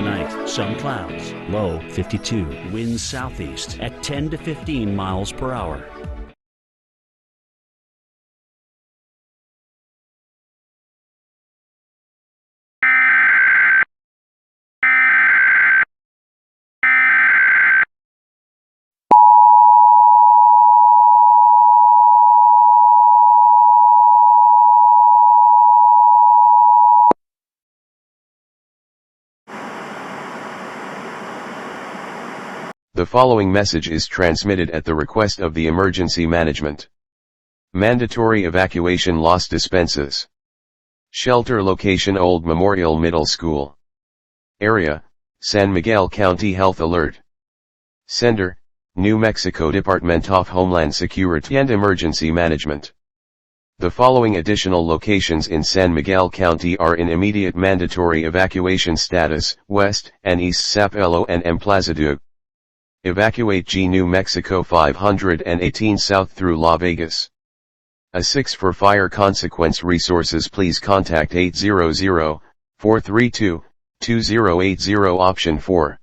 Tonight, some clouds, low 52, winds southeast at 10 to 15 miles per hour. The following message is transmitted at the request of the emergency management. Mandatory evacuation Los Despensas. Shelter location Old Memorial Middle School. Area, San Miguel County Health Alert. Sender, New Mexico Department of Homeland Security and Emergency Management. The following additional locations in San Miguel County are in immediate mandatory evacuation status: West and East Sapelo and Emplazadugue. Evacuate G New Mexico 518 south through La Vegas. A 6 for fire consequence resources. Please contact 800-432-2080 option 4.